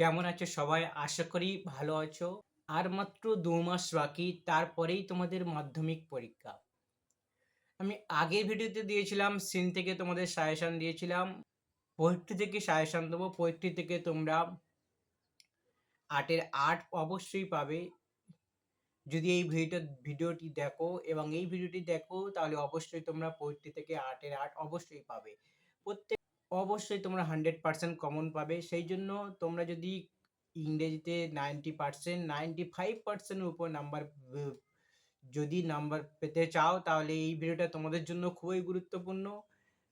কেমন আছো সবাই? আশা করি ভালো আছো। আর মাত্র ২ মাস বাকি, তারপরেই তোমাদের মাধ্যমিক পরীক্ষা। আমি আগের ভিডিওতে দিয়েছিলাম সিন থেকে তোমাদের সাজেশন দিয়েছিলাম। পোয়েট্রি থেকে সাজেশন দেবো। পোয়েট্রি থেকে তোমরা ৮ এর ৮ অবশ্যই পাবে। যদি এই ভিডিওটি দেখো এবং এই ভিডিওটি দেখো তাহলে অবশ্যই তোমরা পোয়েট্রি থেকে ৮ এর ৮ অবশ্যই পাবে। প্রত্যেক অবশ্যই তোমরা 100% কমন পাবে। সেই জন্য তোমরা যদি ইংরেজিতে 90% 95% এর উপর নাম্বার যদি নাম্বার পেতে চাও তাহলে এই ভিডিওটা তোমাদের জন্য খুবই গুরুত্বপূর্ণ।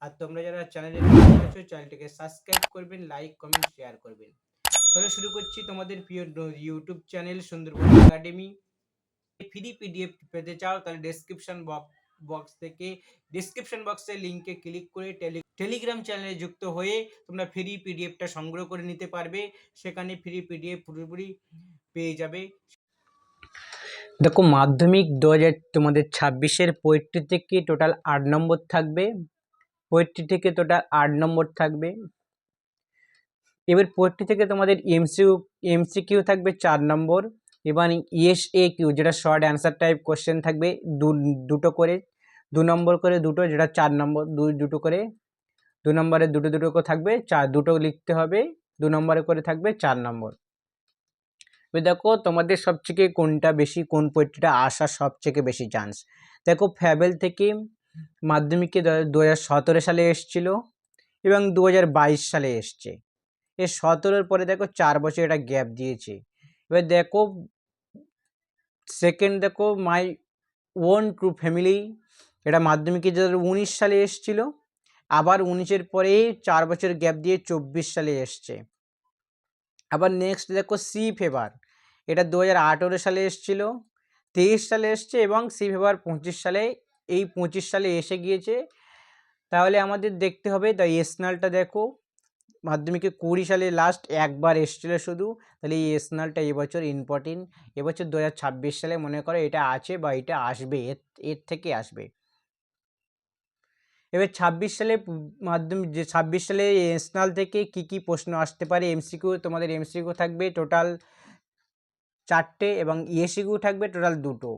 আর তোমরা যারা চ্যানেলে নতুন আছো চ্যানেলটিকে সাবস্ক্রাইব করবেন, লাইক, কমেন্ট, শেয়ার করবেন। তাহলে শুরু করছি তোমাদের প্রিয় YouTube channel Sundarban academy. Free PDF পেতে চাও তাহলে ডেসক্রিপশন বক্সে লিংকে ক্লিক করে টেলিগ্রাম চ্যানেলে যুক্ত হয়ে তোমরা ফ্রি পিডিএফটা সংগ্রহ করে নিতে পারবে। সেখানে ফ্রি পিডিএফ পুরোপুরি পেয়ে যাবে। দেখো মাধ্যমিক ২০০০ তোমাদের ২৬-এর পোয়েট্রি থেকে টোটাল ৮ নম্বর থাকবে। পোয়েট্রি থেকে টোটাল ৮ নম্বর থাকবে। এবার পোয়েট্রি থেকে তোমাদের এমসিকিউ থাকবে ৪ নম্বর। এবার ইএসএকিউ যেটা শর্ট অ্যান্সার টাইপ কোশ্চেন থাকবে দুটো করে, ২ নম্বর করে দুটো, যেটা ৪ নম্বর দুটো করে, ২ নম্বরে দুটো করে থাকবে, দুটো লিখতে হবে, ২ নম্বরে করে থাকবে ৪ নম্বর। এবার দেখো তোমাদের সবথেকে কোনটা বেশি, কোন পোয়েট্রিটা আসার সবথেকে বেশি চান্স। দেখো ফ্যাবেল থেকে মাধ্যমিকে ২০১৭ সালে এসছিল এবং ২০২২ সালে এসছে। এর ১৭-র পরে দেখো ৪ বছর এটা গ্যাপ দিয়েছে। এবার দেখো সেকেন্ড দেখো মাই ওন ট্রু ফ্যামিলি, এটা মাধ্যমিকে ২০১৯ সালে এসছিল, আবার ১৯-এর পরে ৪ বছর গ্যাপ দিয়ে ২৪ সালে এসছে। আবার নেক্সট দেখো সি ফেভার, এটা ২০১৮ সালে এসছিল, ২৩ সালে এসছে এবং সি ফেভার ২৫ সালে, এই ২৫ সালে এসে গিয়েছে। তাহলে আমাদের দেখতে হবে দ্য এসনালটা দেখো মাধ্যমিকে ২০ সালে লাস্ট একবার এসেছিল শুধু, তাহলে এই এসনালটা এবছর ইম্পর্টেন্ট। এবছর ২০২৬ সালে মনে করো এটা আছে বা এটা আসবে, এর থেকে আসবে। এবার ২৬ সালে মাধ্যমিক যে ২৬ সালে এসনাল থেকে কি প্রশ্ন আসতে পারে। এমসিকিউ তোমাদের এমসিকিউ থাকবে টোটাল ৪টে এবং ইএসিকিউ থাকবে টোটাল ২টো।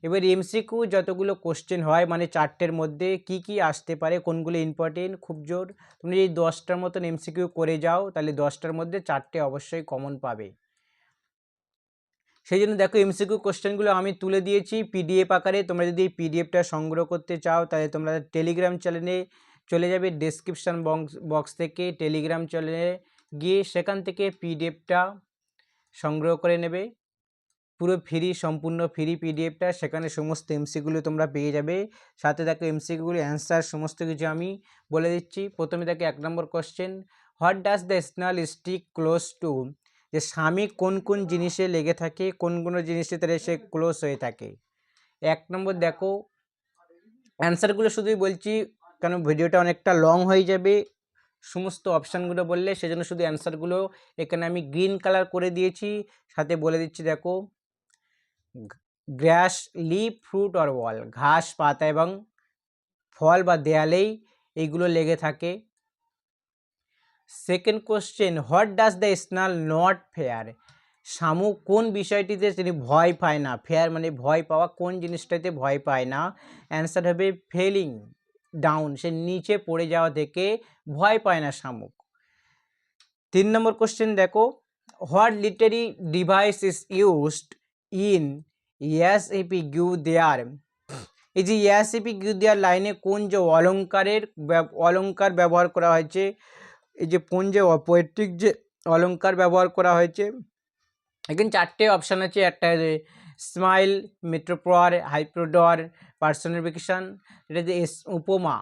এবার এমসিকিউ যতগুলো কোশ্চেন হয় মানে ৪টের মধ্যে কি আসতে পারে, কোনগুলো ইম্পর্টেন্ট, খুব জোর তুমি যদি 10টার মতন এমসিকিউ করে যাও তাহলে 10টার মধ্যে 4টে অবশ্যই কমন পাবে। সেই জন্য দেখো এমসিকিউ কোশ্চেনগুলো আমি তুলে দিয়েছি পিডিএফ আকারে। তোমরা যদি এই পিডিএফটা সংগ্রহ করতে চাও তাহলে তোমরা টেলিগ্রাম চ্যানেলে চলে যাবে, ডেসক্রিপশান বক্স থেকে টেলিগ্রাম চ্যানেলে গিয়ে সেখান থেকে পিডিএফটা সংগ্রহ করে নেবে। পুরো ফ্রি, সম্পূর্ণ ফ্রি পিডিএফটা, সেখানে সমস্ত এমসিকিউগুলো তোমরা পেয়ে যাবে। সাথে দেখো এমসিকিউগুলো অ্যান্সার সমস্ত কিছু আমি বলে দিচ্ছি। প্রথমে দেখো ১ number question, what does the snail stick close to, যে স্বামী কোন কোন জিনিসে লেগে থাকে, কোন কোন জিনিসে তাহলে সে ক্লোজ হয়ে থাকে। ১ নম্বর দেখো অ্যান্সারগুলো শুধুই বলছি কারণ ভিডিওটা অনেকটা লং হয়ে যাবে সমস্ত অপশানগুলো বললে, সেজন্য শুধু অ্যান্সারগুলো এখানে আমি গ্রিন কালার করে দিয়েছি। সাথে বলে দিচ্ছি দেখো গ্রাস, লিভ, ফ্রুট অর ওয়াল, ঘাস, পাতা এবং ফল বা দেয়ালেই এইগুলো লেগে থাকে। Second question, what does the snail not fair, শামুক কোন বিষয়টিতে তিনি ভয় পায় না, ফেয়ার মানে ভয় পাওয়া, কোন জিনিসটাতে ভয় পায় না। অ্যান্সার হবে ফেলিং ডাউন, সে নিচে পড়ে যাওয়া থেকে ভয় পায় না শামুক। ৩ নম্বর কোশ্চেন দেখো, what literary device is used in as if he grew there, এই যে ইয়াসএপি গিউ দেয়ার লাইনে কোন যে অলঙ্কার ব্যবহার করা হয়েছে, এই যে কোন যে পোয়েট্রিক যে অলঙ্কার ব্যবহার করা হয়েছে। এখানে 4টে অপশান আছে, একটা স্মাইল, মেট্রোপর, হাইপ্রোডর, পার্সনিফিকেশন, এটা যে উপমা।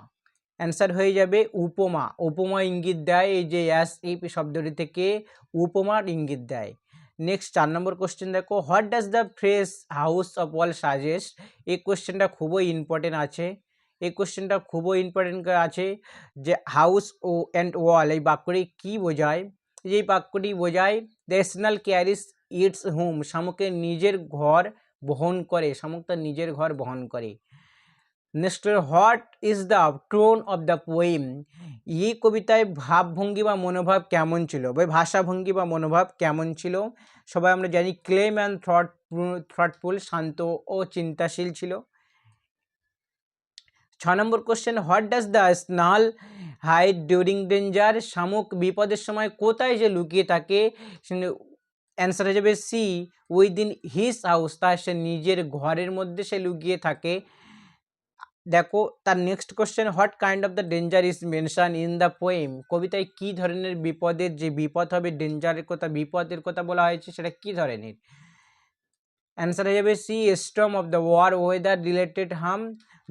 অ্যান্সার হয়ে যাবে উপমা। উপমা ইঙ্গিত দেয়, এই যে এই শব্দটি থেকে উপমার ইঙ্গিত দেয়। নেক্সট 4 নম্বর কোশ্চেন দেখো, what does the phrase house of wall suggest, এই কোশ্চেনটা খুবই ইম্পর্টেন্ট আছে। যে হাউস ও অ্যান্ড ওয়াল এই বাক্যটি কী বোঝায়, যে এই বাক্যটি বোঝায় the snail carries its home, শামুকের নিজের ঘর বহন করে, শামুক তার নিজের ঘর বহন করে। Next what is the tone of the poem, এই কবিতায় ভাবভঙ্গি বা মনোভাব কেমন ছিল, বা ভাষাভঙ্গি বা মনোভাব কেমন ছিল? সবাই আমরা জানি ক্লেম অ্যান্ড থটফুল, শান্ত ও চিন্তাশীল ছিল। 6 number question, what does the snail hide during danger, শামুক বিপদের সময় কোথায় যে লুকিয়ে থাকে? অ্যান্সার হয়ে যাবে সি, উইদিন হিজ হাউস, তার সে নিজের ঘরের মধ্যে সে লুকিয়ে থাকে। দেখো তার next question, what kind of the danger is mention in the poem, কবিতায় কি ধরনের বিপদের, যে বিপদ হবে, ডেঞ্জারের কথা, বিপদের কথা বলা হয়েছে, সেটা কি ধরনের? অ্যান্সার হয়ে যাবে C, storm of the war weather related harm,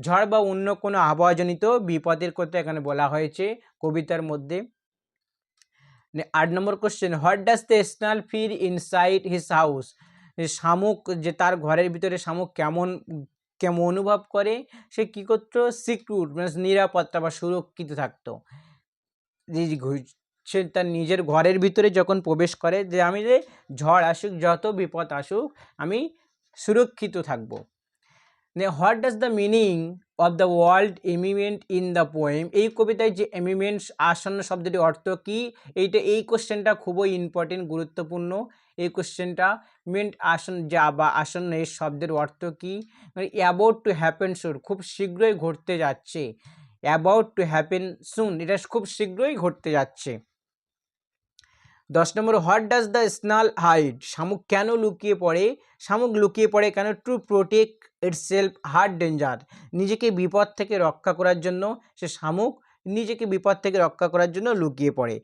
ঝড় বা অন্য কোনো আবহাওয়াজনিত বিপদের কথা এখানে বলা হয়েছে কবিতার মধ্যে। 8 number question, what does the snail feel inside his house, শামুক যে তার ঘরের ভিতরে শামুক কেমন কেমন অনুভব করে? সে কী করতো? সিকিউর মানে নিরাপত্তা বা সুরক্ষিত থাকতো। সে তার নিজের ঘরের ভিতরে যখন প্রবেশ করে, যে আমি যে ঝড় আসুক, যত বিপদ আসুক, আমি সুরক্ষিত থাকবো। What does the meaning of the world imminent in the poem, এই কবিতায় যে এমিমেন্টস আসন্ন শব্দটি অর্থ কী? এই কোশ্চেনটা খুবই ইম্পর্টেন্ট, গুরুত্বপূর্ণ এই কোশ্চেনটা। মিন্ট আসন্ন, যা বা আসন্ন, এই শব্দের অর্থ কী? মানে অ্যাবাউট টু হ্যাপেন সুন, খুব শীঘ্রই ঘটতে যাচ্ছে। অ্যাবাউট টু হ্যাপেন সুন, এটা খুব শীঘ্রই ঘটতে যাচ্ছে। 10 নম্বর, what does the snail hide, শামুক কেন লুকিয়ে পড়ে? শামুক লুকিয়ে পড়ে কেন? To protect itself hard danger, নিজেকে বিপদ থেকে রক্ষা করার জন্য সে শামুক নিজেকে বিপদ থেকে রক্ষা করার জন্য লুকিয়ে পড়ে।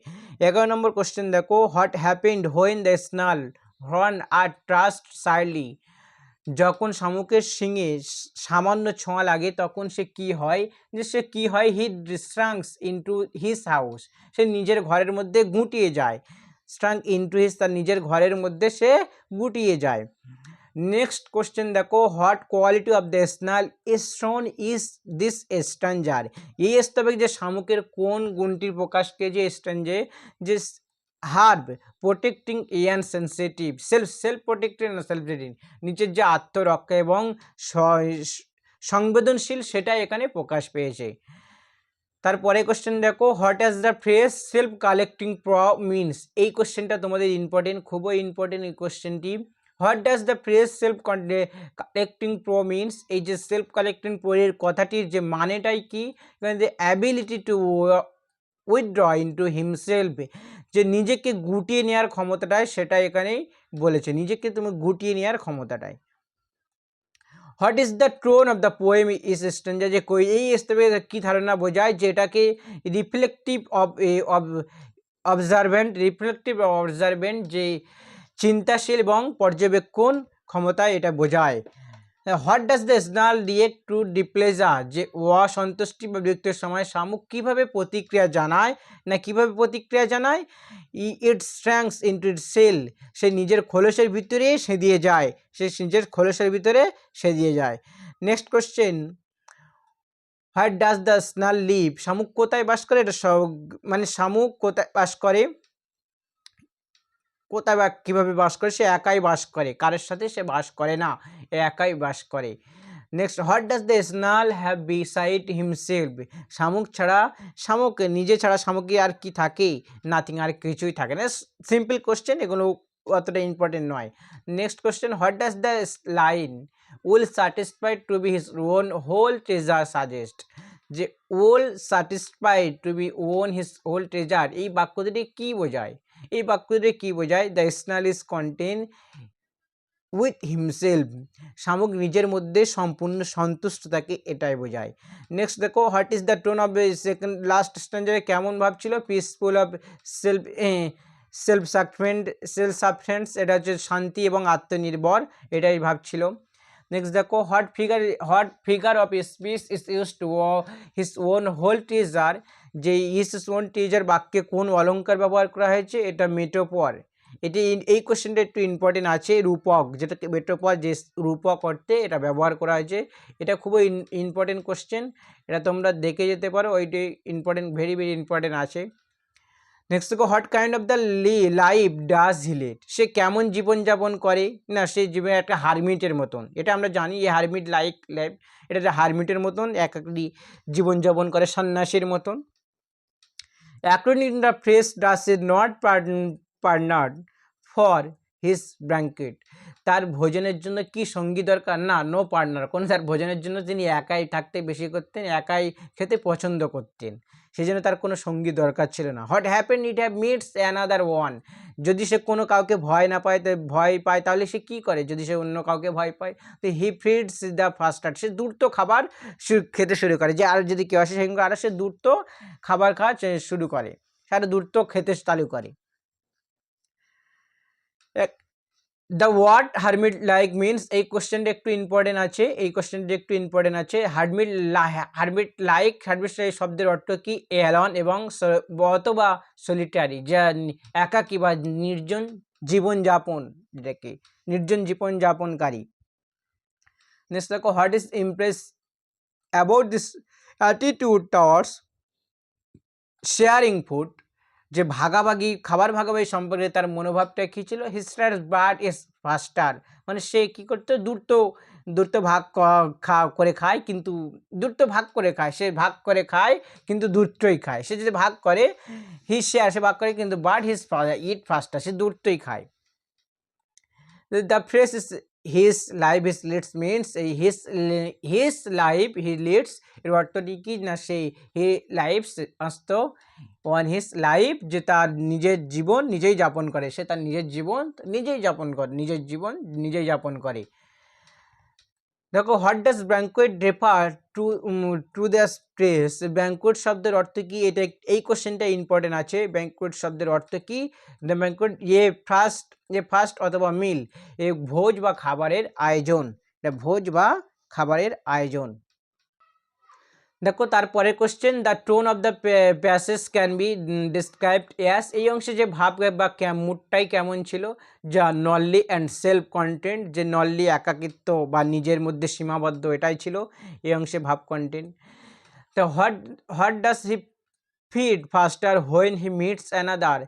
11 নম্বর কোশ্চেন দেখো, what happened when the snail horn are thrust sideways, যখন শামুকের শিঙে সামান্য ছোঁয়া লাগে তখন সে কি হয়? যে সে কি হয়? হি শ্রাঙ্কস ইনটু হিজ হাউস, সে নিজের ঘরের মধ্যে গুটিয়ে যায়। শ্রাঙ্ক ইনটু হিজ, তার নিজের ঘরের মধ্যে সে গুটিয়ে যায়। নেক্সট কোশ্চেন দেখো, what quality of the snail is shown is this stanza, এই স্তবে যে শামুকের কোন গুণটির প্রকাশ পেয়েছে স্ট্যাঞ্জে? যে herb protecting and sensitive, self protecting and self, নিজের যে আত্মরক্ষা এবং সংবেদনশীল, সেটা এখানে প্রকাশ পেয়েছে। তারপরে কোশ্চেন দেখো, what is the phrase self collecting pro means, এই কোশ্চেনটা তোমাদের ইম্পর্টেন্ট, খুবই ইম্পর্টেন্ট এই কোশ্চেনটি। What does the phrase self collecting pro means, এই যে সেলফ কালেক্টিং প্রোয়ের কথাটির যে মানেটাই কি? যে ability to withdraw into himself, যে নিজেকে গুটিয়ে নেওয়ার ক্ষমতাটাই, সেটা এখানেই বলেছে, নিজেকে তুমি গুটিয়ে নেওয়ার ক্ষমতাটাই। What is the tone of the poem is stanza, যে এই স্তবে কী ধারণা বোঝায়? যে এটাকে রিফ্লেকটিভ অবজারভেন্ট, যে চিন্তাশীল এবং পর্যবেক্ষণ ক্ষমতায় এটা বোঝায়। What does the snail react to displeasure, যে অসন্তুষ্টি বা বিরক্তির সময় শামুক কীভাবে প্রতিক্রিয়া জানায়? না কীভাবে প্রতিক্রিয়া জানায়? ইট শ্র্যাঙ্কস ইনটু ইট সেল, সে নিজের খোলসের ভিতরে সেদিয়ে যায়, সে নিজের খোলসের ভিতরে সেদিয়ে যায়। Next question, what does the snail live, শামুক কোথায় বাস করে? এটা মানে শামুক কোথায় বাস করে, কোথায় বা কীভাবে বাস করে? সে একাই বাস করে, কারোর সাথে সে বাস করে না, একাই বাস করে। Next, what does the snail have beside himself, শামুক নিজে ছাড়া শামুকে আর কি থাকে? নাথিং, আর কিছুই থাকে না। সিম্পল কোশ্চেন, এগুলো অতটা ইম্পর্টেন্ট নয়। Next question, what does the line will satisfied to be his own whole treasure suggest, যে will satisfied to be own his whole treasure, এই বাক্য দুটি কী বোঝায়? এই বাক্য দুটি কী বোঝায়? The snail is contain with himself, শামুক নিজের মধ্যে সম্পূর্ণ সন্তুষ্ট থাকে, এটাই বোঝায়। নেক্সট দেখো, what is the tone of second last স্ট্যাঞ্জারে কেমন ভাব ছিল? পিসফুল অফ সেলফ সাফিসিয়েন্স, এটা হচ্ছে শান্তি এবং আত্মনির্ভর, এটাই ভাব ছিল। নেক্সট দেখো, what figure of speech is use to his own whole treasure, যে হিজ ওন ট্রেজার বাক্যে কোন অলঙ্কার ব্যবহার করা হয়েছে? এটা মেটোফর। এটি এই কোশ্চেনটা একটু ইম্পর্টেন্ট আছে, রূপক, যেটাকে মেটোফর, যে রূপক অর্থে এটা ব্যবহার করা হয়েছে, এটা খুবই ইম্পর্টেন্ট কোশ্চেন, এটা তোমরা দেখে যেতে পারো, ওইটি ইম্পর্টেন্ট, ভেরি ভেরি ইম্পর্টেন্ট আছে। নেক্সট দেখো what kind of the life does he lead, সে কেমন জীবনযাপন করে, না সে জীবনে একটা হারমিটের মতন, এটা আমরা জানি এই হারমিট লাইফ, এটা একটা হারমিটের মতন একাকী জীবনযাপন করে, সন্ন্যাসীর মতন। According the phrase does is not partner for his blanket, তার ভোজনের জন্য কি সঙ্গী দরকার, না নো পার্টনার, কোন তার ভোজনের জন্য তিনি একাই থাকতে বেশি করতেন, একাই খেতে পছন্দ করতেন, সেই জন্য তার কোনো সঙ্গী দরকার ছিল না। What happen it have meets another one, যদি সে কোনো কাউকে ভয় না পায়, তো ভয় পায় তাহলে সে কী করে, যদি সে অন্য কাউকে ভয় পায়, তো হি ফিডস দ্য ফাস্টার, সে দ্রুত খাবার খেতে শুরু করে, যে আর যদি কেউ আসে সেগুলো আরও সে দ্রুত খাবার খাওয়া শুরু করে, সে আরও দ্রুত খেতে চালু করে। The word hermit like means, এই কোশ্চেনটা একটু ইম্পর্টেন্ট আছে, এই কোশ্চেনটা একটু ইম্পর্টেন্ট আছে। হারমিট লাইক, হারমিট এই শব্দের অর্থ কি, এলন এবং অথবা সলিটারি, যা একাকী বা নির্জন জীবনযাপন, যেটাকে নির্জন জীবনযাপনকারী। নেক্সট দেখো what is Impress about this attitude towards sharing food, যে ভাগাভাগি খাবার ভাগাভাগি সম্পর্কে তার মনোভাবটা কী ছিল। হিস্টার বাট ইজ ফাস্টার, মানে সে কী করতো, দ্রুত ভাগ করে খায়, কিন্তু দ্রুত ভাগ করে খায়, সে ভাগ করে খায় কিন্তু দ্রুতই খায়, সে যদি ভাগ করে হি শেয়ার, সে ভাগ করে, কিন্তু বাট হিজ ইট ফাস্টার, সে দ্রুতই খায়। The phrase is his life his leads means, এই হিজ লাইফ হি লিডস এর অর্থটি কি, না সেই হি লাইফস আসত ওয়ান হিজ লাইফ, যে তার নিজের জীবন নিজেই যাপন করে, সে তার নিজের জীবন নিজেই যাপন করে, নিজের জীবন নিজেই যাপন করে। দেখো what does banquet refer to the stress, banquet শব্দের অর্থ কি, এটা এই কোশ্চেনটা ইম্পর্টেন্ট আছে। ব্যাঙ্কুয়েট শব্দের অর্থ কি, দ্য ব্যাঙ্কুয়েট ফাস্ট অথবা মিল, এ ভোজ বা খাবারের আয়োজন, এটা ভোজ বা খাবারের আয়োজন। দেখো তারপরে question, the tone of the passage can be described as, এই অংশে যে ভাব বা মুডটাই কেমন ছিল, যা ননলি অ্যান্ড সেলফ কন্টেন্ট, যে ননলি একাকিত্ব বা নিজের মধ্যে সীমাবদ্ধ, এটাই ছিল এই অংশে ভাব কন্টেন্ট। তো what does he feed ফাস্টার when he meets another,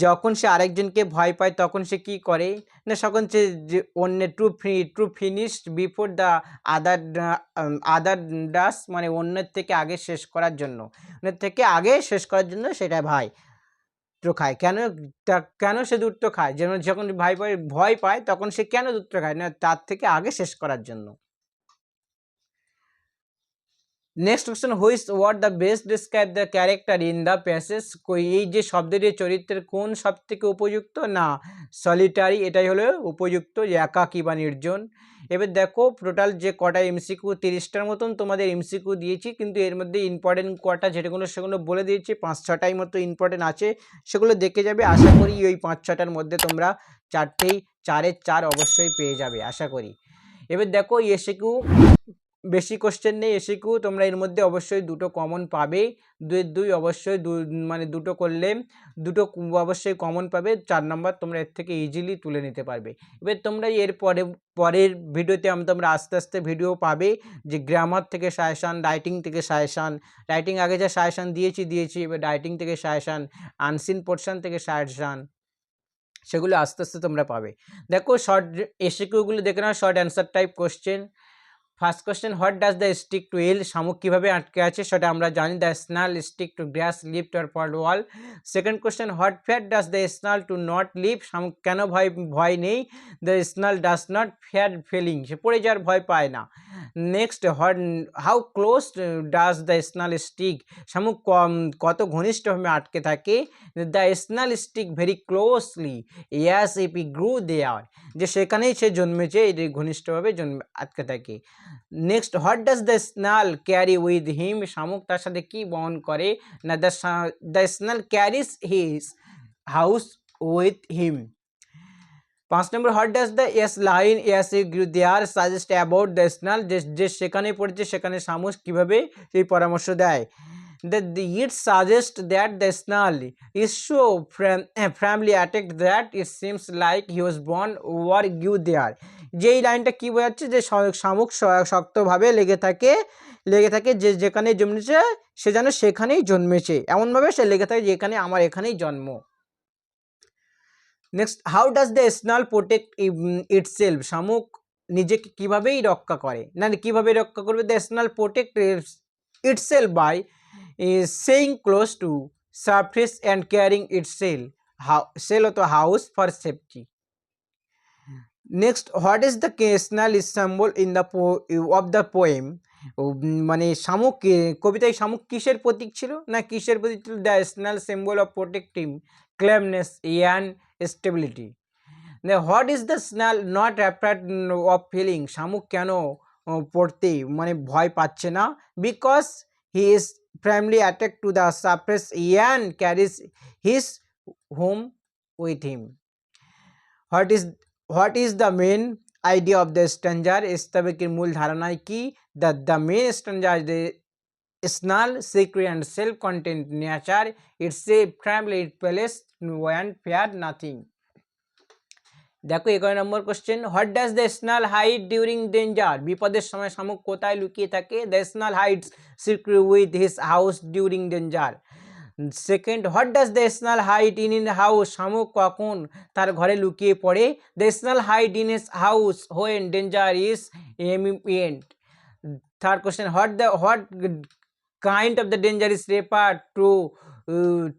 যখন সে আরেকজনকে ভয় পায় তখন সে কি করে, না তখন সে অন্যের to finish before the other does, মানে অন্যের থেকে আগে শেষ করার জন্য, অন্যের থেকে আগে শেষ করার জন্য সেটা ভাই দ্রুত খায়। কেন সে দ্রুত খায়, যেমন যখন ভয় পায় তখন সে কেন দ্রুত খায়, না তার থেকে আগে শেষ করার জন্য। Next question, which word the best describe the character in the passage, এই যে শব্দটি চরিত্রের কোন সব থেকে উপযুক্ত, না সলিটারি, এটাই হলো উপযুক্ত, যে একাকী বা নির্জন। এবার দেখো টোটাল যে কটা এমসিকিউ, 30টার মতন তোমাদের এমসিকিউ দিয়েছি, কিন্তু এর মধ্যে ইম্পর্টেন্ট কটা সেগুলো বলে দিয়েছি, 5-6টাই মতো ইম্পর্টেন্ট আছে, সেগুলো দেখে যাবে। আশা করি ওই 5-6টার মধ্যে তোমরা 4-এর 4 অবশ্যই পেয়ে যাবে আশা করি। এবার দেখো এসিকিউ, বেশি কোশ্চেন নেই এসিকিউ, তোমরা এর মধ্যে অবশ্যই 2টো কমন পাবে, 2 অবশ্যই মানে 2টো করলে 2টো অবশ্যই কমন পাবে, 4 নম্বর তোমরা এর থেকে ইজিলি তুলে নিতে পারবে। এবার তোমরা পরের ভিডিওতে তোমরা আস্তে আস্তে ভিডিও পাবে, যে গ্রামার থেকে সাজেশান, রাইটিং থেকে সাজেশান, রাইটিং আগে যা সাজেশান দিয়েছি, এবার রাইটিং থেকে সাজেশান, আনসিন পোর্শন থেকে সাজেশান, সেগুলো আস্তে আস্তে তোমরা পাবে। দেখো শর্ট এসিকিউগুলো দেখে নাও, short answer type question. First question, what does the stick to hill, শামুক কীভাবে আটকে আছে সেটা আমরা জানি, the snail stick to grass leaf or fall wall. Second question, what fear does the snail to not live, শামুক কেন ভয় নেই, the snail does not fear falling, সে পড়ে যাওয়ার ভয় পায় না। Next, how close does the snail stick, শামুক কত ঘনিষ্ঠভাবে আটকে থাকে, the snail stick very closely as if he grew there, যে সেখানেই সে জন্মেছে, এটি ঘনিষ্ঠভাবে আটকে থাকে। Next, what does the snail carry with him, শামুক তার সাথে কি বহন করে, না the snail carries his house with him. 5 number, what does the line there suggest about the snail, যে সেখানে পড়েছে সেখানে শামুক কীভাবে এই পরামর্শ দেয়, it suggests that the snail is so firmly attached that it seems like he was born or grew there, যে এই লাইনটা কি বোঝাচ্ছে, যে শামুক শক্তভাবে লেগে থাকে লেগে থাকে যে যেখানে জন্মেছে সে যেন সেখানেই জন্মেছে, এমনভাবে সে লেগে থাকে যেখানে আমার এখানেই জন্ম। Next, how does the snail protect itself, শামুক নিজেকে কিভাবেই রক্ষা করে, না কিভাবে রক্ষা করবে? The snail protect itself by staying close to surface and carrying its shell অথবা house for safety. Next, what is the snail is symbol in the of the poem, মানে শামুক কবিতায় শামুক কিসের প্রতীক ছিল, না কিসের প্রতীক ছিল? The snail symbol of protecting calmness and stability. What is the snail not afraid of falling, শামুক কেন পড়তে মানে ভয় পাচ্ছে না? Because he is primary attack to the surface and carries his home with him. What is the main idea of the stanza, স্তবকের মূল ধারণায় কি? The main stanza the snail secret and self content nature it's a family palace and fear nothing. দেখো 11 number question, what does the snail hide during danger, বিপদের সময় শামুক কোথায় লুকিয়ে থাকে? The snail hides secret with his house during danger. Second, what does the snail hide in house, শামুক কখন তার ঘরে লুকিয়ে পড়ে? The snail hide in his house when danger is imminent. Third question, what kind of the danger is refer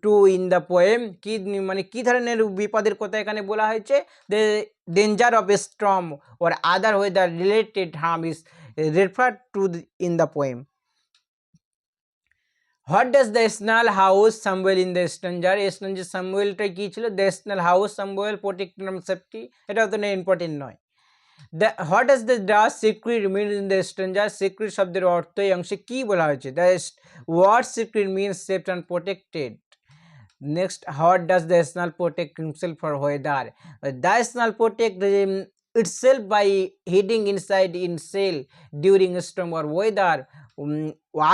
to in the poem, কি মানে কি ধরনের বিপদের কথা এখানে বলা হয়েছে? The danger of a storm or other weather related harm is refer to in the poem. What does the snail house symbol in the stanza, stanza সামওয়েলটা কি ছিল? The snail house symbol protect from safety, এটাও তো important নয়। The what does the secret mean in the stanza, secret শব্দের অর্থ এই অংশে কি বলা হয়েছে? The word secret means safe and protected. Next, what does the snail protect himself for weather, the snail protect itself by hiding inside in cell during storm or weather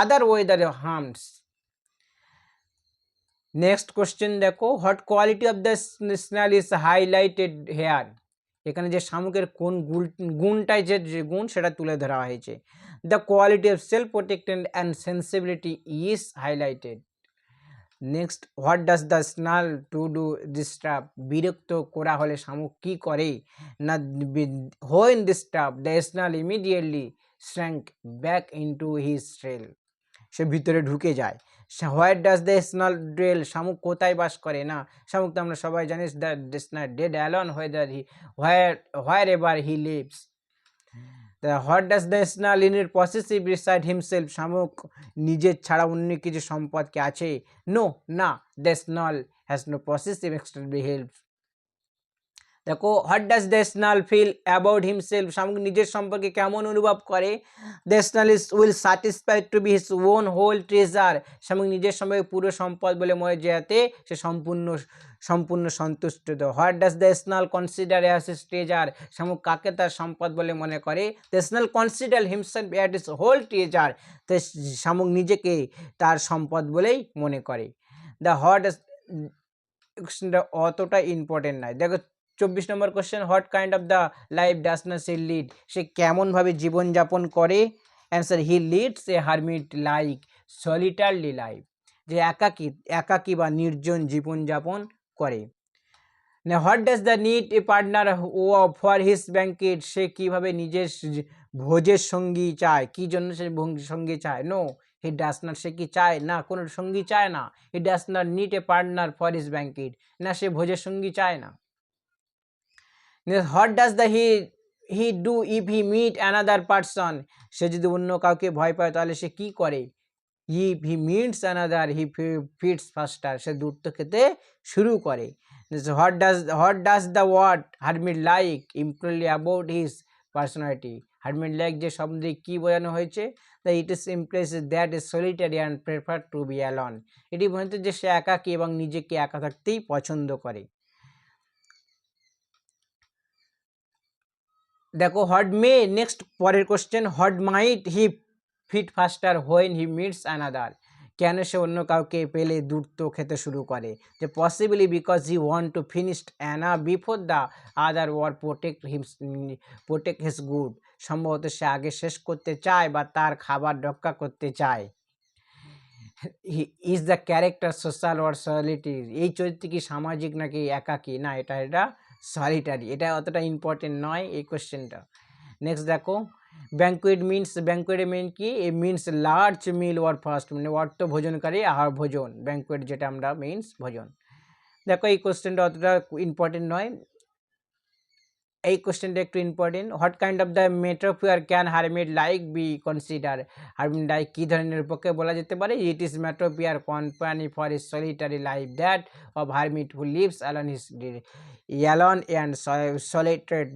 other weather harms. Next question দেখো, what quality of the snail is highlighted here, এখানে যে শামুকের কোন গুণটাই যে গুণ সেটা তুলে ধরা হয়েছে। The quality of self protected and sensibility is highlighted. Next, what does the snail to do disturb, বিরক্ত করা হলে শামুক কি করে? না when disturb the snail immediately shrank back into his shell, সে ভিতরে ঢুকে যায়। What does the snail dwell, শামুক কোথায় বাস করে? না শামুক তো আমরা সবাই জানি the snail dead alone wherever he lives. What does the snail in it possessive reside himself, শামুক নিজের ছাড়া অন্য কিছু সম্পদ কি আছে? নো, না, the snail has no possessive external help. দেখো, what does the snail feel about himself, শামুক নিজের সম্পর্কে কেমন অনুভব করে? The snail is will satisfied to be his own whole treasure, শামুক নিজের সম্পর্কে পুরো সম্পদ বলে মনে যাতে সে সম্পূর্ণ সন্তুষ্ট। What does the snail consider as his treasure, শামুক কাকে তার সম্পদ বলে মনে করে? The snail consider himself as his whole treasure, তো শামুক নিজেকে তার সম্পদ বলেই মনে করে। দ্য হোয়াট অতটা ইম্পর্টেন্ট নয়। দেখো 24 number question, what kind of the life does না সে লিড, সে কেমনভাবে জীবনযাপন করে? Answer, he leads a hermit like solitarily life, যে একাকী বা নির্জন জীবনযাপন করে। না, what does the need a partner for his banquet, সে কীভাবে নিজের ভোজের সঙ্গী চায়, কী জন্য সে সঙ্গী চায়? নো, হি ডাজ নট, সে কি চায় না, কোনো সঙ্গী চায় না। He does not need a partner for his banquet, না সে ভোজের সঙ্গী চায় না। What does the he do if he meet another person, সে যদি অন্য কাউকে ভয় পায় তাহলে সে কি করে? If he meets another he feeds faster, সে দ্রুত খেতে শুরু করে। What does the word hermit like ইমপ্রেসলি about his personality, hermit like যে শব্দে কি বোঝানো হয়েছে? The it is impress that is solitary and prefer to be alone, এটি বোঝাতে যে সে একাকী এবং নিজেকে একা থাকতেই পছন্দ করে। দেখো, হোয়াট মে, নেক্সট পরের question, what might he fit faster when he meets another, কেন সে অন্য কাউকে পেলে দ্রুত খেতে শুরু করে? যে possibly because he want to finish anna before the other war protect his good, সম্ভবত সে আগে শেষ করতে চায় বা তার খাবার রক্ষা করতে চায়। Is the character social or solitary, এই চরিত্র কি সামাজিক নাকি একাকী? না, এটা সলিটারি। এটা অতটা ইম্পর্টেন্ট নয় এই কোশ্চেনটা। নেক্সট দেখো, ব্যাঙ্কুয়েট মিন কি? A means large mill or fast, মানে অর্থ ভোজনকারী আহার ভোজন। ব্যাঙ্কুয়েট যেটা আমরা মিনস ভোজন। দেখো এই কোশ্চেনটা অতটা ইম্পর্টেন্ট নয়, এই কোশ্চেনটা একটু important. What kind of the metaphor can hermit like be consider? Hermit like কী ধরনের পক্ষে বলা যেতে পারে? It is metaphor company for a solitary life that of hermit who lives alone his alone and isolated,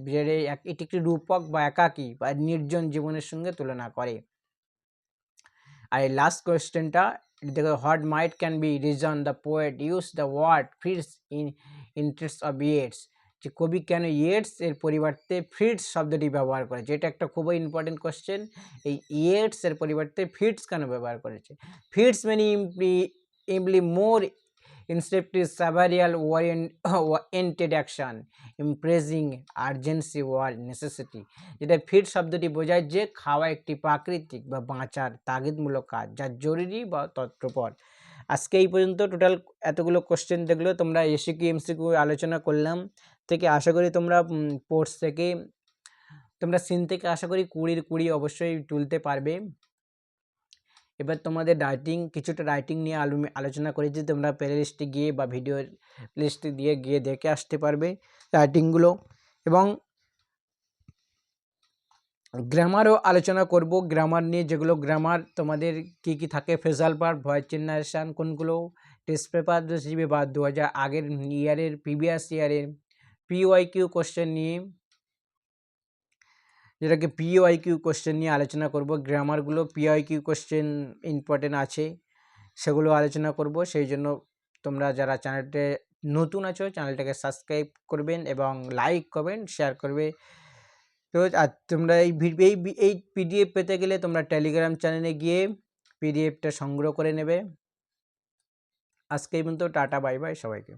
এটি একটি রূপক বা একাকী বা নির্জন জীবনের সঙ্গে তুলনা করে। আর এই লাস্ট কোয়েশ্চেনটা দেখো, what might can be reason the poet use the word frets in interest of Yeats, যে কবি কেন ইয়েটস এর পরিবর্তে ফ্রিটস শব্দটি ব্যবহার করেছে? এটা একটা খুবই ইম্পর্টেন্ট কোশ্চেন। এই ইয়েটস এর পরিবর্তে ফ্রিটস কেন ব্যবহার করেছে? ফ্রিটস মানে imply more instinctive survival warranted action impressing urgency or necessity, যেটা ফিট শব্দটি বোঝায় যে খাওয়া একটি প্রাকৃতিক বা বাঁচার তাগিদমূলক কাজ যা জরুরি বা তৎপর। আজকে এই পর্যন্ত টোটাল এতগুলো কোশ্চেন দেখলো তোমরা এসিকিউ এমসিকিউ আলোচনা করলাম থেকে আশা করি তোমরা পোর্টস থেকে তোমরা সিন থেকে আশা করি 20-20 অবশ্যই তুলতে পারবে। এবার তোমাদের কিছুটা রাইটিং নিয়ে আলোচনা করেছি, তোমরা প্লে লিস্টে গিয়ে বা ভিডিও লিস্টে গিয়ে দেখে আসতে পারবে রাইটিংগুলো। এবং গ্রামারও আলোচনা করব, গ্রামার নিয়ে যেগুলো গ্রামার তোমাদের কি কি থাকে, phrasal verb, voice change narration কোনগুলো, টেস্ট পেপার হিসেবে বা 2000 আগের ইয়ারের প্রিভিয়াস ইয়ারের পিওয়াইকিউ কোশ্চেন নিয়ে, যেটাকে পিওয়াইকিউ কোশ্চেন নিয়ে আলোচনা করব। গ্রামারগুলো পিওয়াইকিউ কোশ্চেন ইম্পর্টেন্ট আছে, সেগুলো আলোচনা করব। সেই জন্য তোমরা যারা চ্যানেলতে নতুন আছো চ্যানেলটাকে সাবস্ক্রাইব করবেন এবং লাইক করবেন, শেয়ার করবে। তো আর তোমরা এই পিডিএফ পেতে গেলে তোমরা টেলিগ্রাম চ্যানেলে গিয়ে পিডিএফটা সংগ্রহ করে নেবে। আজকে এই পর্যন্ত, টাটা বাই বাই সবাইকে।